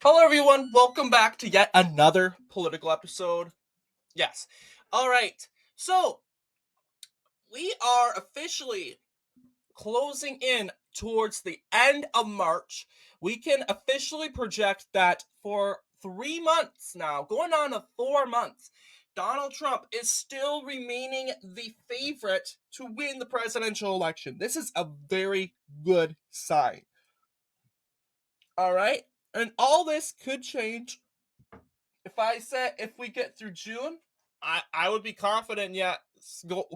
Hello, everyone. Welcome back to yet another political episode. Yes. All right. So, we are officially closing in towards the end of March. We can officially project that for 3 months now, going on to 4 months, Donald Trump is still remaining the favorite to win the presidential election. This is a very good sign. All right. And all this could change if we get through June, I would be confident yet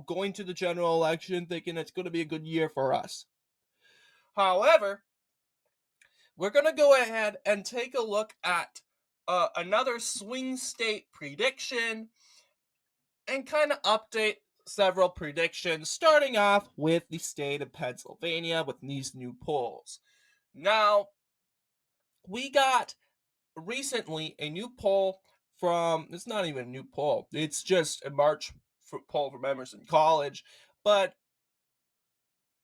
going to the general election thinking it's going to be a good year for us. However, we're going to go ahead and take a look at another swing state prediction and kind of update several predictions, starting off with the state of Pennsylvania with these new polls. Now, we got recently a new poll from, it's not even a new poll, it's just a March poll from Emerson College. But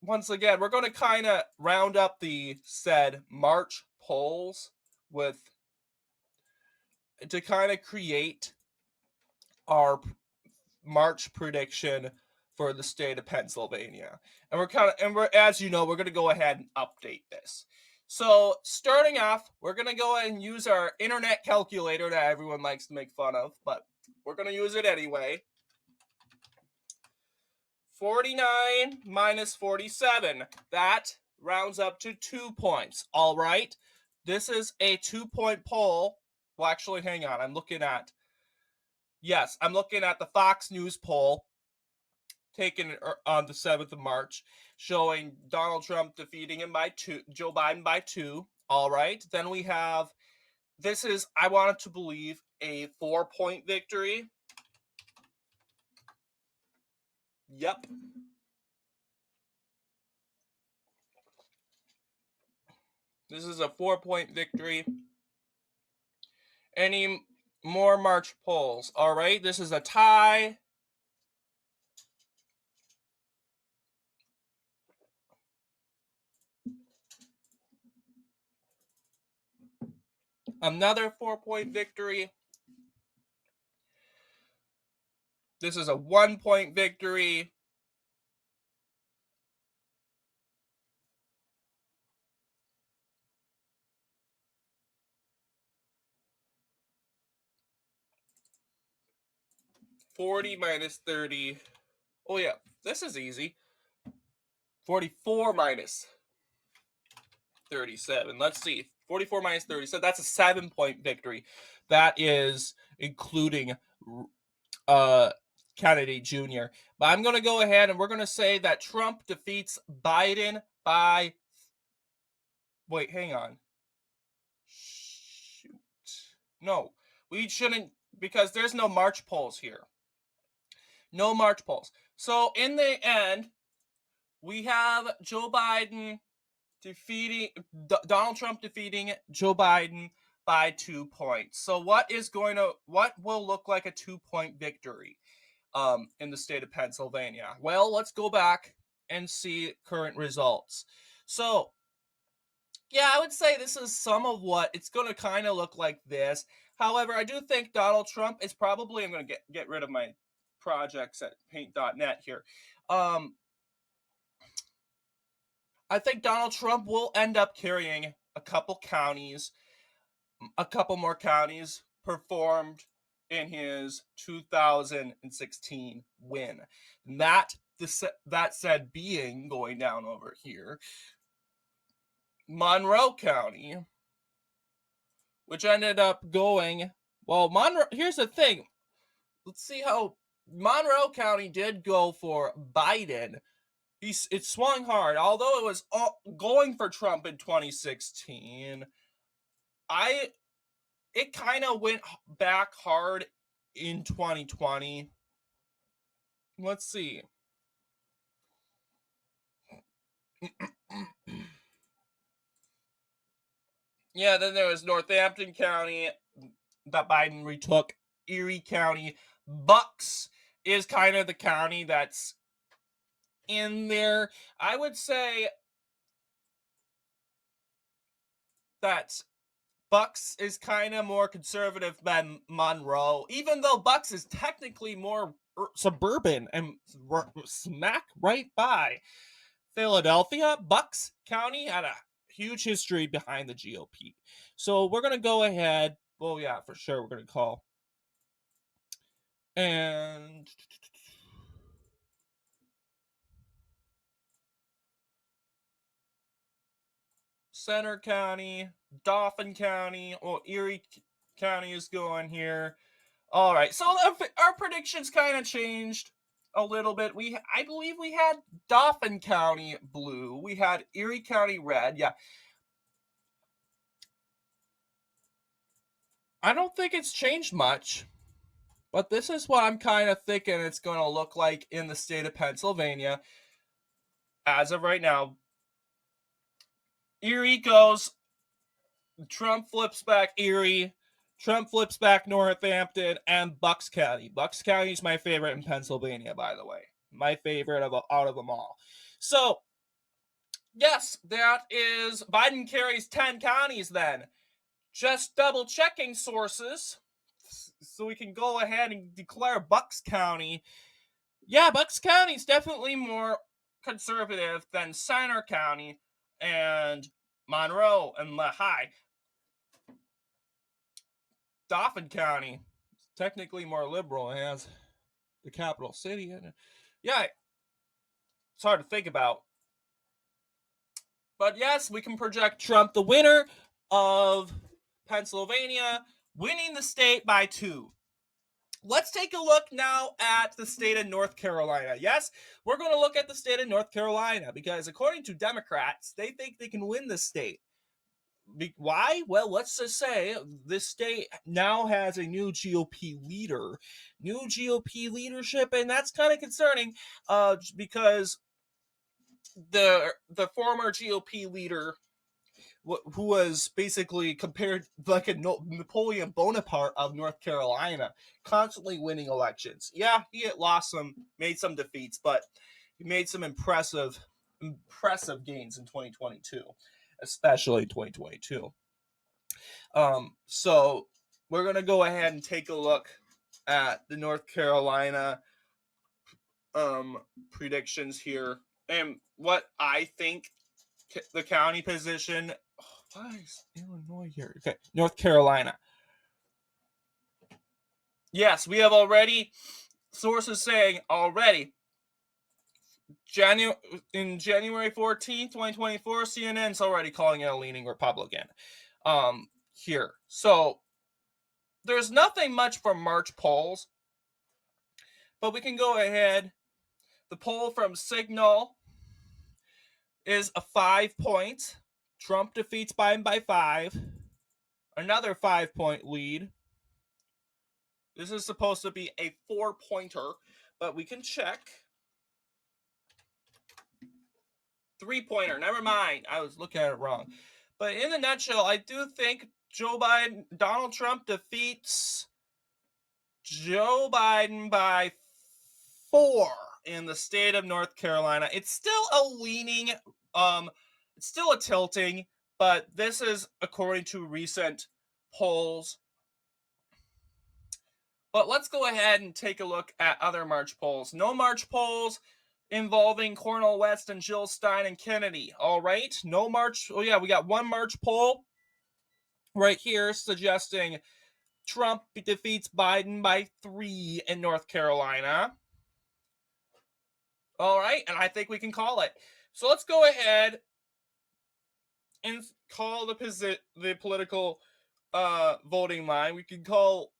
once again, we're going to kind of round up the said March polls with to kind of create our March prediction for the state of Pennsylvania. And we're as you know, we're going to go ahead and update this. So, starting off, we're going to go ahead and use our internet calculator that everyone likes to make fun of, but we're going to use it anyway. 49 minus 47. That rounds up to 2 points. All right. This is a 2-point poll. Well, actually, hang on. I'm looking at the Fox News poll taken on the 7th of March, showing Donald Trump defeating him by 2, Joe Biden by 2. All right. Then we have, this is, I wanted to believe, a 4-point victory. Yep. This is a 4-point victory. Any more March polls? All right. This is a tie. Another 4-point victory. This is a 1-point victory. $40 minus 30. Oh, yeah. This is easy. 44 minus 37. Let's see. 44 minus 37. That's a 7-point victory. That is including Kennedy Jr. But I'm going to go ahead and we're going to say that Trump defeats Biden by. Wait, hang on. Shoot. No, we shouldn't, because there's no March polls here. No March polls. So in the end, we have Donald Trump defeating Joe Biden by 2 points. So what will look like a 2-point victory in the state of Pennsylvania? Well, let's go back and see current results. So, yeah, I would say this is some of what it's going to kind of look like this. However, I do think Donald Trump is probably, I'm going to get rid of my projects at paint.net here. I think Donald Trump will end up carrying a couple more counties performed in his 2016 win. That said, being going down over here, Monroe County, which ended up going, well, Monroe, here's the thing. Let's see how Monroe County did go for Biden. It swung hard, although it was going for Trump in 2016. It kind of went back hard in 2020. Let's see. Yeah, then there was Northampton County that Biden retook. Erie County. Bucks is kind of the county that's in there. I would say that Bucks is kind of more conservative than Monroe, even though Bucks is technically more suburban and smack right by Philadelphia. Bucks County had a huge history behind the GOP. So we're going to go ahead. Well, yeah, for sure. We're going to call. And Center County, Dauphin County, Erie County is going here. All right, so our predictions kind of changed a little bit. I believe we had Dauphin County blue. We had Erie County red. Yeah. I don't think it's changed much, but this is what I'm kind of thinking it's going to look like in the state of Pennsylvania. As of right now, Erie goes, Trump flips back Erie, Trump flips back Northampton, and Bucks County. Bucks County is my favorite in Pennsylvania, by the way. My favorite out of them all. So, yes, that is Biden carries 10 counties then. Just double checking sources so we can go ahead and declare Bucks County. Yeah, Bucks County is definitely more conservative than Center County and Monroe and Lehigh. Dauphin County is technically more liberal and has the capital city in it. Yeah, it's hard to think about. But yes, we can project Trump the winner of Pennsylvania, winning the state by 2. Let's take a look now at the state of North Carolina. Yes, we're going to look at the state of North Carolina because according to Democrats, they think they can win the state. Why? Well, let's just say this state now has a new GOP leadership, and that's kind of concerning because the former GOP leader who was basically compared like a Napoleon Bonaparte of North Carolina, constantly winning elections. Yeah, he had made some defeats, but he made some impressive gains in 2022, especially 2022. So we're gonna go ahead and take a look at the North Carolina predictions here and what I think the county position. Why is Illinois here? Okay, North Carolina. Yes, we have already sources saying already. In January 14th, 2024, CNN's already calling it a leaning Republican. Here. So there's nothing much for March polls, but we can go ahead. The poll from Signal is a 5-point. Trump defeats Biden by 5. Another 5-point lead. This is supposed to be a 4-pointer, but we can check. 3-pointer, never mind. I was looking at it wrong. But in a nutshell, I do think Donald Trump defeats Joe Biden by 4 in the state of North Carolina. It's still a leaning, it's still a tilting, but this is according to recent polls. But let's go ahead and take a look at other March polls. No March polls involving Cornel West and Jill Stein and Kennedy. All right, no March. Oh yeah, we got one March poll right here suggesting Trump defeats Biden by 3 in North Carolina. All right, and I think we can call it. So let's go ahead and call the political voting line. We can call.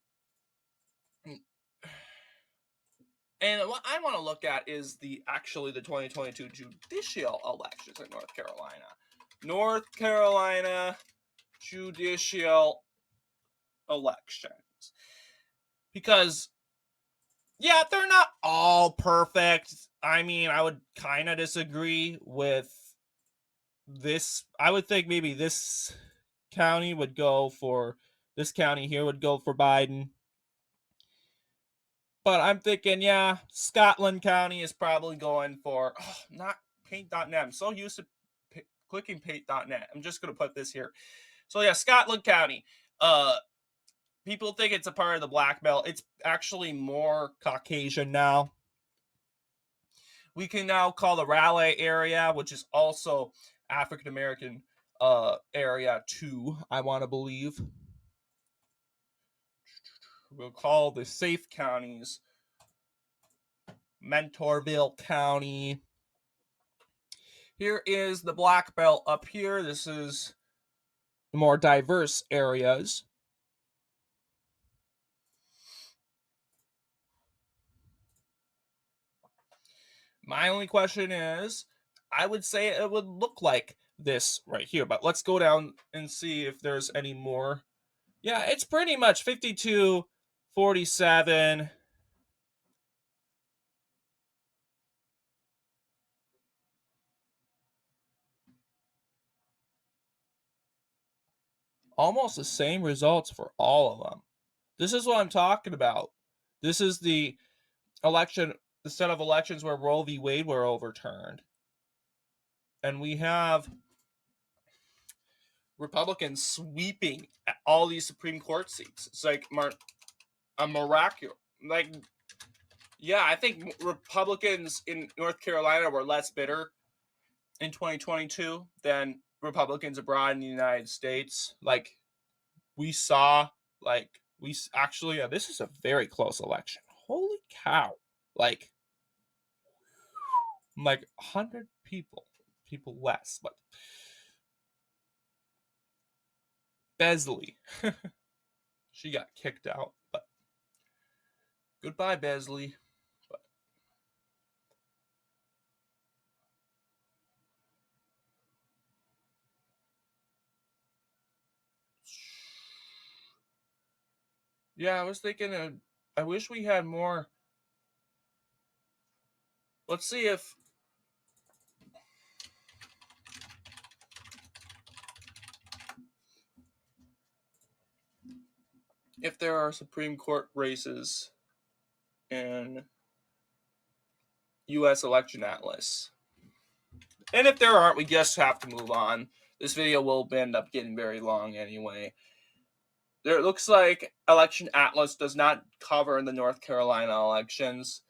And what I want to look at is the 2022 judicial elections in North Carolina. North Carolina judicial elections. Because, yeah, they're not all perfect. I mean, I would kind of disagree with this. I would think maybe this county here would go for Biden. But I'm thinking, yeah, Scotland County is probably going for, not paint.net. I'm so used to clicking paint.net. I'm just going to put this here. So yeah, Scotland County. People think it's a part of the Black Belt. It's actually more Caucasian now. We can now call the Raleigh area, which is also African American area too, I want to believe. We'll call the safe counties Mentorville County. Here is the Black Belt up here. This is the more diverse areas. My only question is, I would say it would look like this right here, but let's go down and see if there's any more. Yeah, it's pretty much 52, 47. Almost the same results for all of them. This is what I'm talking about. This is the election, the set of elections where Roe v. Wade were overturned. And we have Republicans sweeping all these Supreme Court seats. It's like a miraculous. Like, yeah, I think Republicans in North Carolina were less bitter in 2022 than Republicans abroad in the United States. Like, we saw, we actually, this is a very close election. Holy cow. Like 100 people less. But Besley, she got kicked out. But goodbye, Besley. But yeah, I was thinking, I wish we had more. Let's see if there are Supreme Court races in U.S. Election Atlas. And if there aren't, we just have to move on. This video will end up getting very long anyway. There looks like Election Atlas does not cover the North Carolina elections.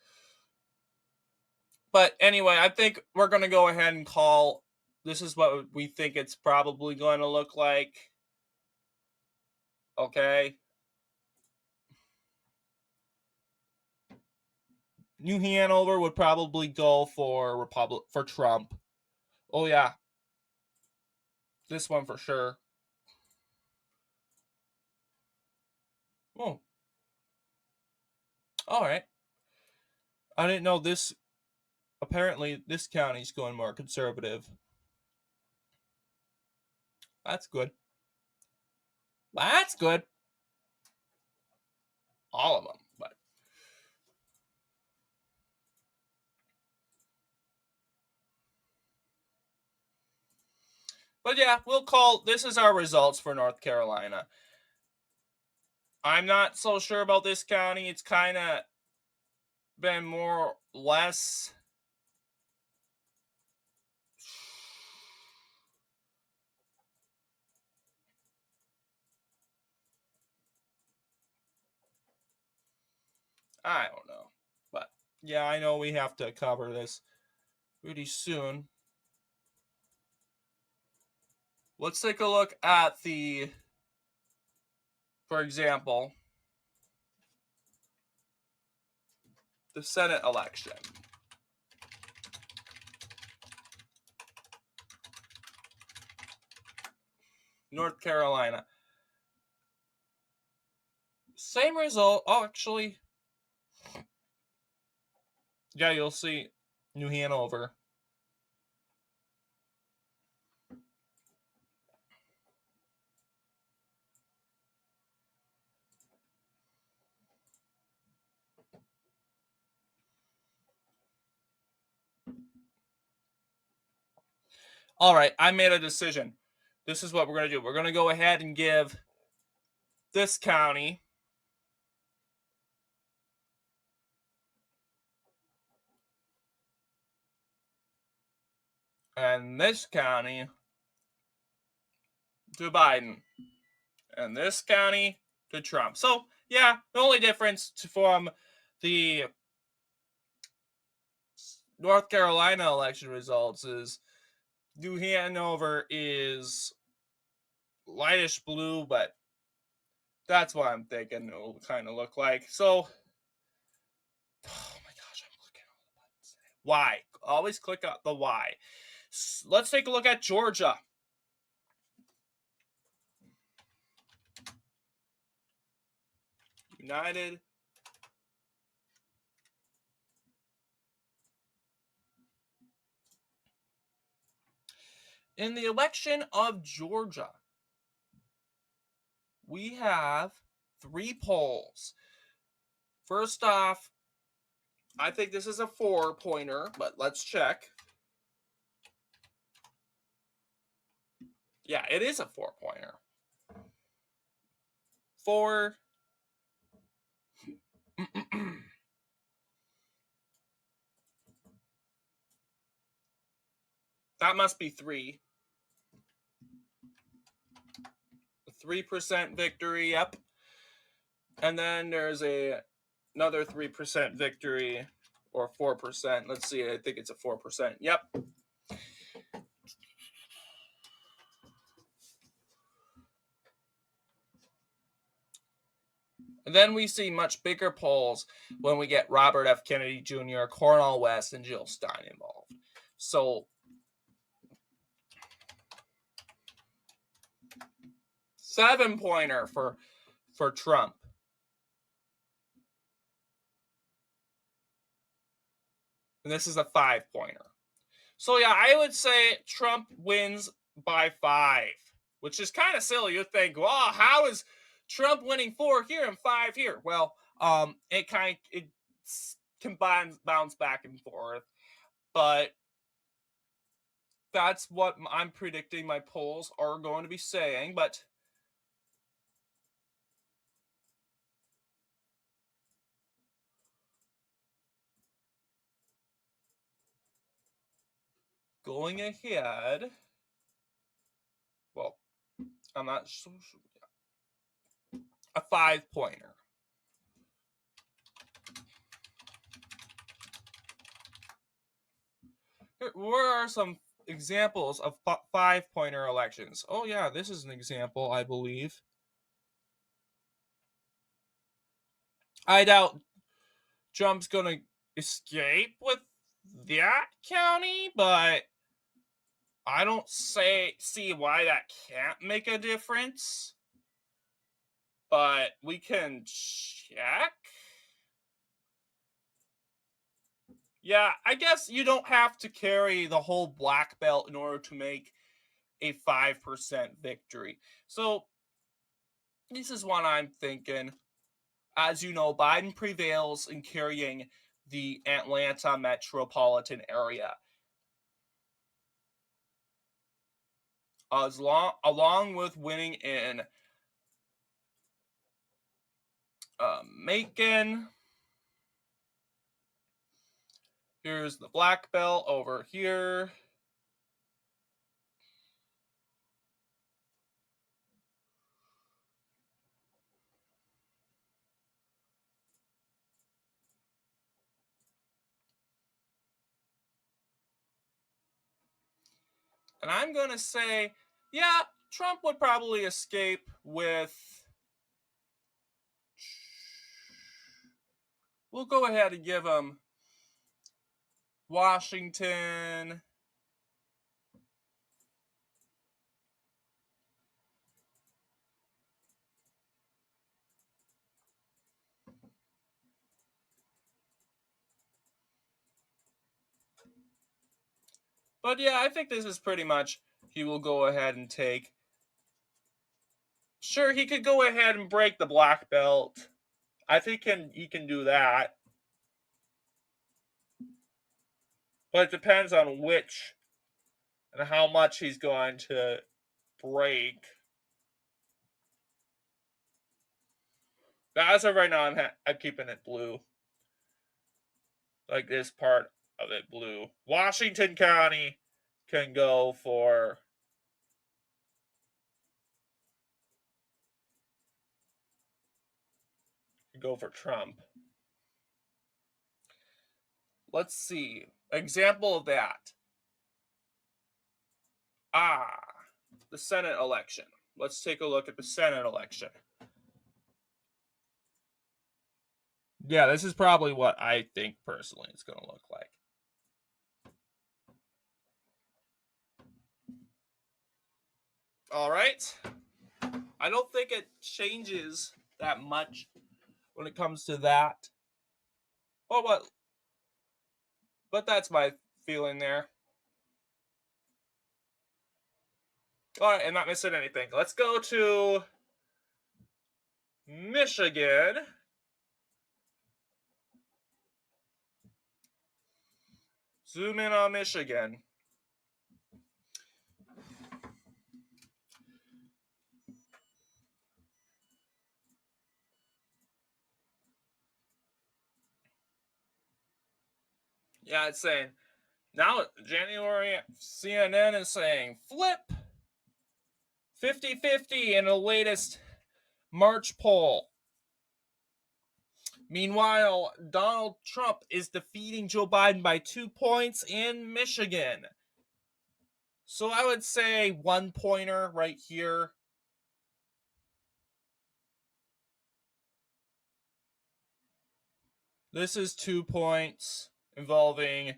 But anyway, I think we're going to go ahead and call this is what we think it's probably going to look like. Okay. New Hanover would probably go for Trump. Oh yeah. This one for sure. Oh. All right. I didn't know this. Apparently, this county's going more conservative. That's good. That's good. All of them. But yeah, we'll call this is our results for North Carolina. I'm not so sure about this county. It's kind of been more or less. I don't know. But yeah, I know we have to cover this pretty soon. Let's take a look at for example, the Senate election. North Carolina. Same result. Oh, actually. Yeah, you'll see New Hanover. All right, I made a decision. This is what we're going to do. We're going to go ahead and give this county and this county to Biden. and this county to Trump. So, yeah, the only difference from the North Carolina election results is New Hanover is lightish blue, but that's what I'm thinking it'll kind of look like. So, oh my gosh, I'm clicking all the buttons. Why? Always click on the Y. Let's take a look at Georgia. United. In the election of Georgia, we have 3 polls. First off, I think this is a 4-pointer, but let's check. Yeah, it is a 4-pointer. 4. That must be 3. 3% victory, yep. And then there's another 3% victory, or 4%. Let's see, I think it's a 4%. Yep. And then we see much bigger polls when we get Robert F. Kennedy Jr., Cornel West, and Jill Stein involved. So 7-pointer for Trump. And this is a 5-pointer. So yeah, I would say Trump wins by 5, which is kind of silly. You think, well, how is Trump winning 4 here and 5 here? Well, it can bounce back and forth, but that's what I'm predicting my polls are going to be saying. But going ahead, well, I'm not sure. A 5-pointer. Where are some examples of 5-pointer elections? Oh yeah, this is an example, I believe. I doubt Trump's gonna escape with that county, but I don't see why that can't make a difference. But we can check. Yeah, I guess you don't have to carry the whole black belt in order to make a 5% victory. So this is what I'm thinking. As you know, Biden prevails in carrying the Atlanta metropolitan area. Along with winning in Macon. Here's the black belt over here. And I'm going to say, yeah, Trump would probably escape with... We'll go ahead and give him Washington. But yeah, I think this is pretty much he will go ahead and take. Sure, he could go ahead and break the black belt. I think he can do that. But it depends on which and how much he's going to break. But as of right now, I'm keeping it blue. Like this part of it blue. Washington County can go for go for Trump. Let's see. Example of that. The Senate election. Let's take a look at the Senate election. Yeah, this is probably what I think personally it's going to look like. All right. I don't think it changes that much when it comes to that. But that's my feeling there. All right, I'm not missing anything. Let's go to Michigan. Zoom in on Michigan. Yeah, it's saying now January CNN is saying flip 50-50 in the latest March poll. Meanwhile, Donald Trump is defeating Joe Biden by 2 points in Michigan. So I would say 1 pointer right here. This is 2 points involving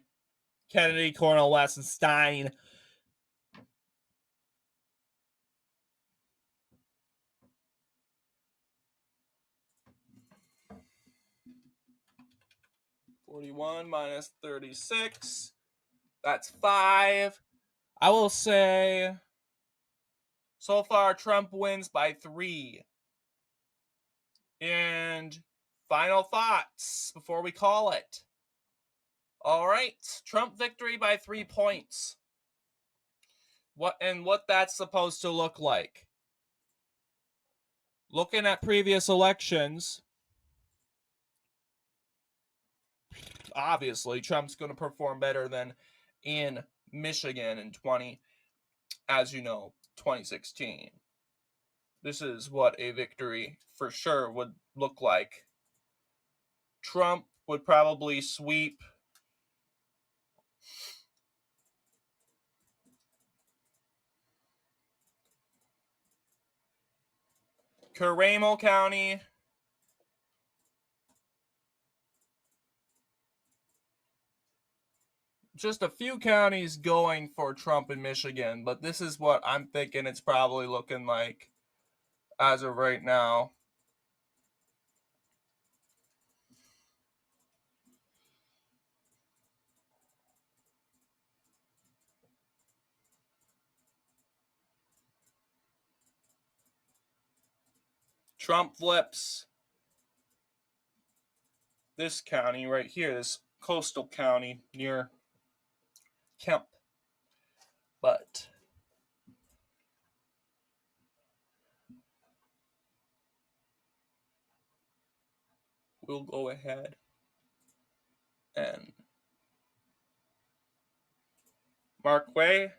Kennedy, Cornel West, and Stein. (41 minus 36). That's 5. I will say so far Trump wins by 3. And final thoughts before we call it. All right, Trump victory by 3 points. What that's supposed to look like? Looking at previous elections, obviously Trump's going to perform better than in Michigan in 2016. This is what a victory for sure would look like. Trump would probably sweep Carmel County, just a few counties going for Trump in Michigan, but this is what I'm thinking it's probably looking like as of right now. Trump flips this county right here, this coastal county near Kemp. But we'll go ahead and Marquay.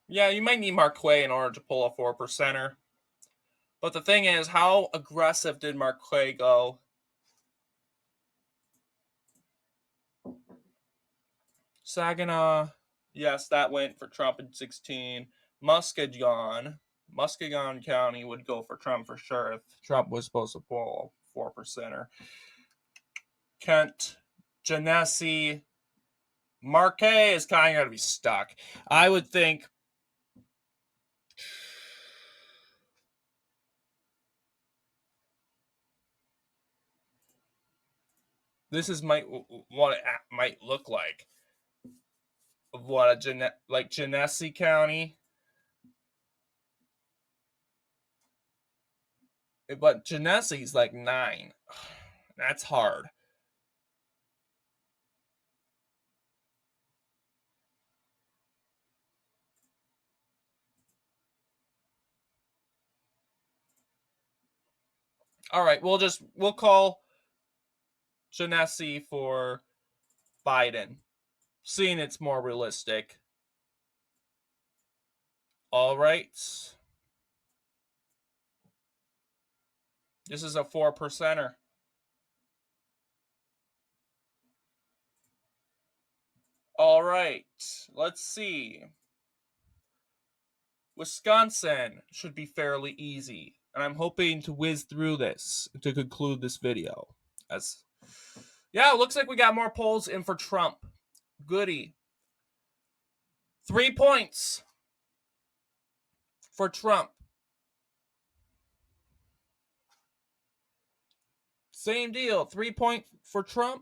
Yeah, you might need Marquay in order to pull a 4%er. But the thing is, how aggressive did Marquay go? Saginaw, yes, that went for Trump in 16. Muskegon County would go for Trump for sure if Trump was supposed to pull a 4%er. Kent, Genesee, Marquay is kind of going to be stuck. I would think this is what it might look like. Of what Genesee County. But Genesee's like 9. That's hard. All right, we'll call Genesee for Biden, seeing it's more realistic. All right. This is a 4%er. All right, let's see. Wisconsin should be fairly easy, and I'm hoping to whiz through this to conclude this video. Yeah, it looks like we got more polls in for Trump. Goody. 3 points for Trump. Same deal. 3 point for Trump.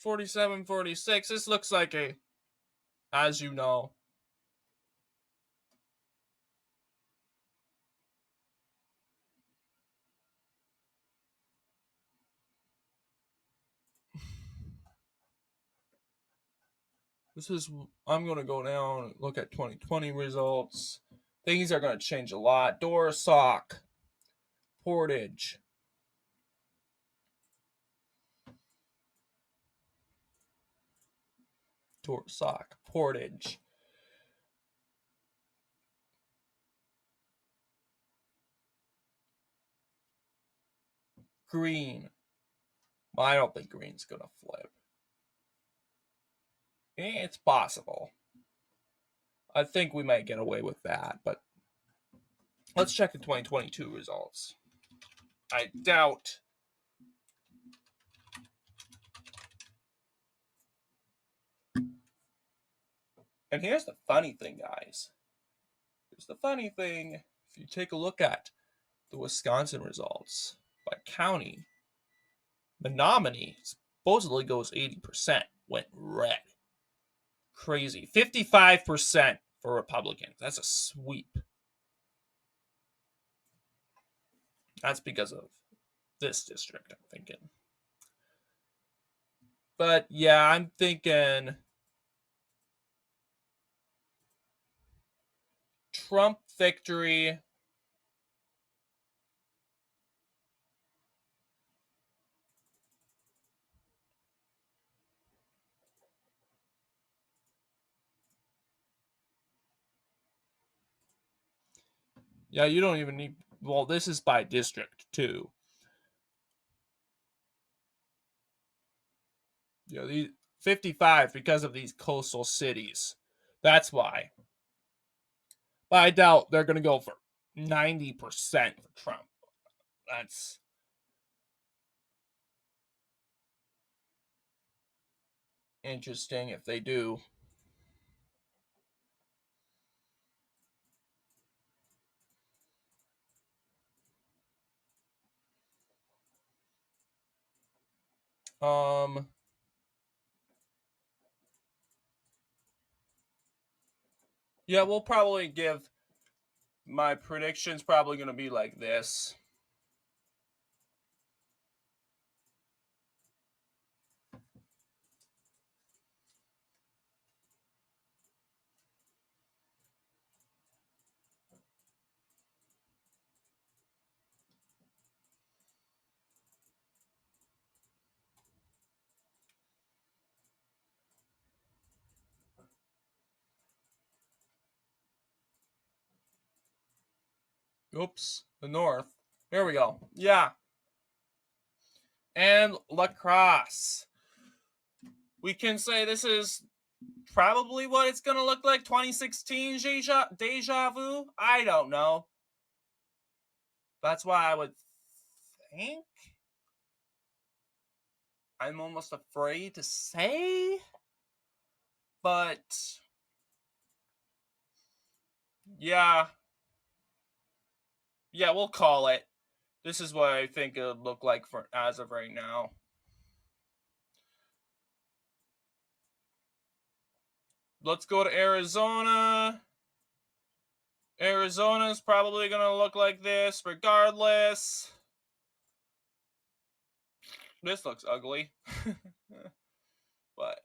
$47.46. This looks like a, as you know, I'm going to go down and look at 2020 results. Things are going to change a lot. Dorsock, Portage. Dorsock, Portage. Green. Well, I don't think Green's going to flip. It's possible. I think we might get away with that, but let's check the 2022 results. I doubt. And here's the funny thing, guys. Here's the funny thing. If you take a look at the Wisconsin results by county, Menominee supposedly goes 80%, went red. Crazy. 55% for Republicans. That's a sweep. That's because of this district, I'm thinking. But yeah, I'm thinking Trump victory. Yeah, you don't even need. Well, this is by district too. Yeah, these 55 because of these coastal cities. That's why. But I doubt they're going to go for 90% for Trump. That's interesting if they do. Yeah, we'll probably give my predictions probably going to be like this. Oops, the North. Here we go. Yeah. And La Crosse. We can say this is probably what it's going to look like. 2016 deja vu? I don't know. That's why I would think. I'm almost afraid to say. But yeah. Yeah, we'll call it. This is what I think it would look like for as of right now. Let's go to Arizona. Arizona is probably going to look like this regardless. This looks ugly. But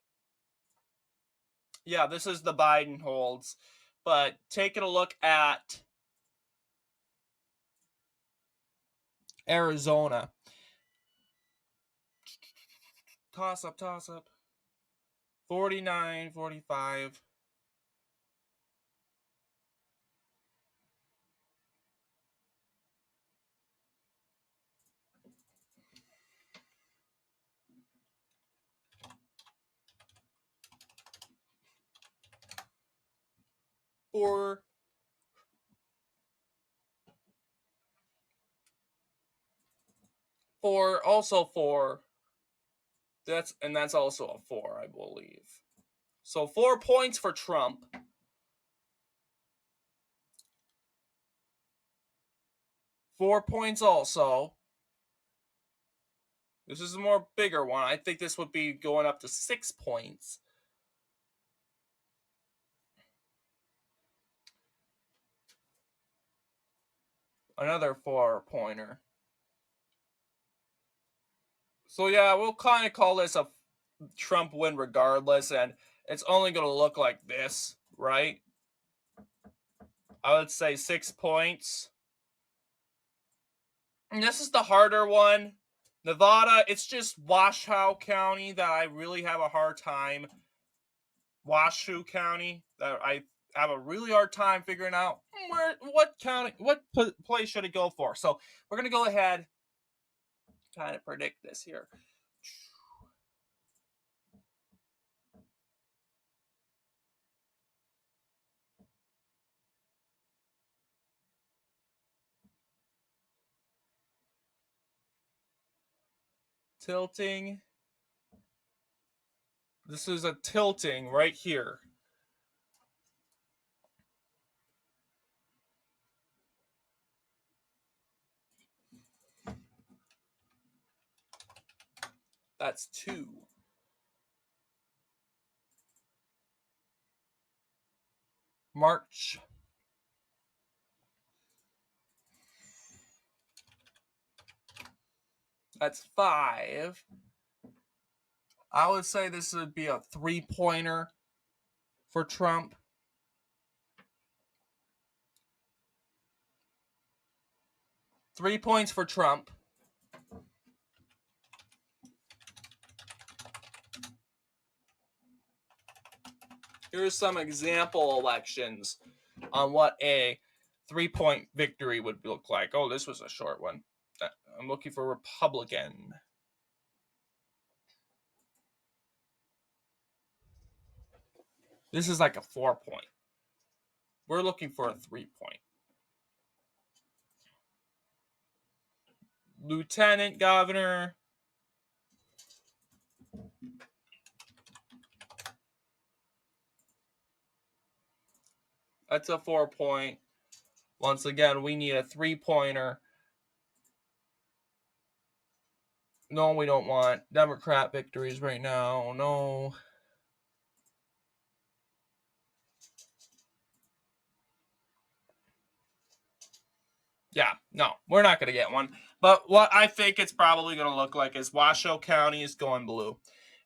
yeah, this is the Biden holds. But taking a look at Arizona. Toss up. 49, 45. For that's also a 4, I believe. So 4 points for Trump. 4 points also. This is a more bigger one. I think this would be going up to 6 points. Another 4-pointer. So yeah, we'll kind of call this a Trump win regardless, and it's only going to look like this, right? I would say 6 points. And this is the harder one. Nevada, it's just Washoe County that I really have a hard time. Washoe County that I have a really hard time figuring out what place should it go for. So we're going to go ahead kind of predict this here. Tilting. This is a tilting right here. That's 2. March. That's 5. I would say this would be a 3-pointer for Trump. Three points for Trump. Here's some example elections on what a 3-point victory would look like. Oh, this was a short one. I'm looking for Republican. This is like a 4-point. We're looking for a 3-point. Lieutenant governor. That's a 4-point. Once again, we need a 3-pointer. No, we don't want Democrat victories right now. No. Yeah, no, we're not going to get one. But what I think it's probably going to look like is Washoe County is going blue.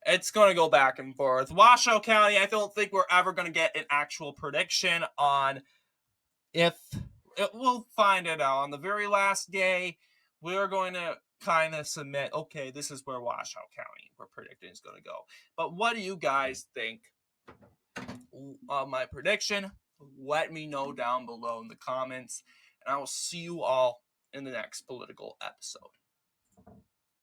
It's going to go back and forth. Washoe County, I don't think we're ever going to get an actual prediction on if we'll find it out on the very last day. We're going to kind of submit, okay, this is where Washoe County we're predicting is going to go. But what do you guys think of my prediction? Let me know down below in the comments, and I will see you all in the next political episode.